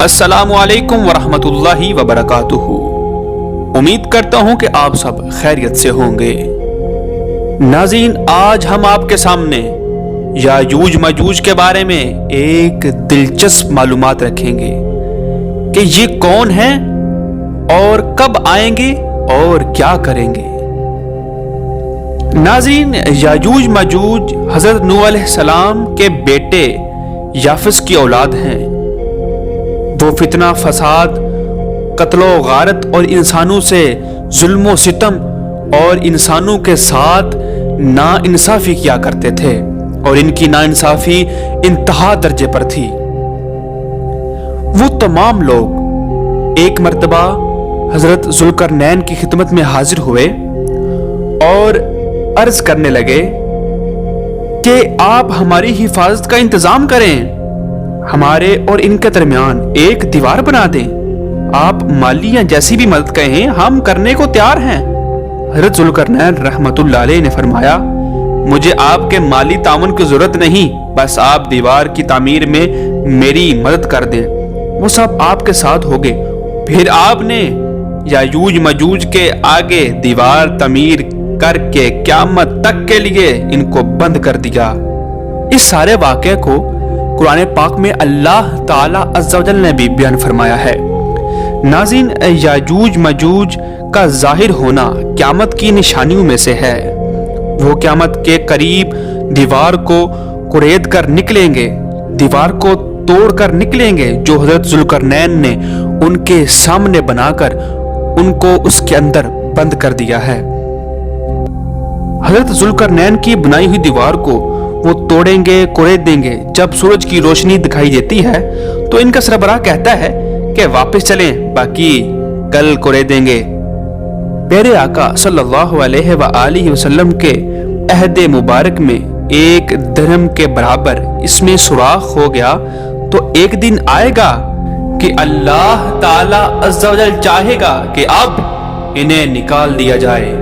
अस्सलामु अलैकुम वरहमतुल्लाहि वबरकातुहू। उम्मीद करता हूँ कि आप सब खैरियत से होंगे। नाज़रीन, आज हम आपके सामने याजूज मजूज के बारे में एक दिलचस्प मालूमात रखेंगे कि ये कौन हैं और कब आएंगे और क्या करेंगे। नाज़रीन, याजूज मजूज हज़रत नूह अलैहिस्सलाम के बेटे याफिस की औलाद हैं। वो फितना फसाद, कत्लो गारत और इंसानों से जुल्म व सितम और इंसानों के साथ नाइंसाफ़ी किया करते थे और इनकी नाइंसाफ़ी इंतहा दर्जे पर थी। वो तमाम लोग एक मर्तबा हज़रत ज़ुल्करनैन की खिदमत में हाजिर हुए और अर्ज करने लगे कि आप हमारी हिफाजत का इंतज़ाम करें, हमारे और इनके दरमियान एक दीवार बना दें। आप माली या जैसी भी मदद कहें, हम करने को तैयार हैं। हज़रत ज़ुल्करनैन रहमतुल्लाह अलैह ने फरमाया, मुझे आपके माली ताउन की ज़रूरत नहीं, बस आप दीवार की तामीर में मेरी मदद कर दें। वो सब आपके साथ हो गए। फिर आपने याजूज मजूज के आगे दीवार तामीर करके क़यामत तक के लिए इनको बंद कर दिया। इस सारे वाक़े को कुरान पाक में अल्लाह ताला अज़्ज़ा वजल ने भी बयान फरमाया है। नाज़रीन, याजूज मजूज का ज़ाहिर होना क़यामत की निशानियों में से है। वो क़यामत के करीब दीवार को कुरेद कर निकलेंगे, दीवार को तोड़ कर निकलेंगे जो हज़रत ज़ुल्करनैन ने उनके सामने बनाकर उनको उसके अंदर बंद कर दिया है। हज़रत ज़ुल्करनैन की बनाई हुई दीवार को वो तोड़ेंगे, कुरेद देंगे। जब सूरज की रोशनी दिखाई देती है तो इनका सरबराह कहता है कि वापस चलें, बाकी कल कुरेद देंगे। प्यारे आका सल्लल्लाहु अलैहि वसल्लम के अहद मुबारक में एक दिरहम के बराबर इसमें सुराख हो गया तो एक दिन आएगा कि अल्लाह ताला अज़्ज़ा वजल चाहेगा कि अब इन्हें निकाल दिया जाए।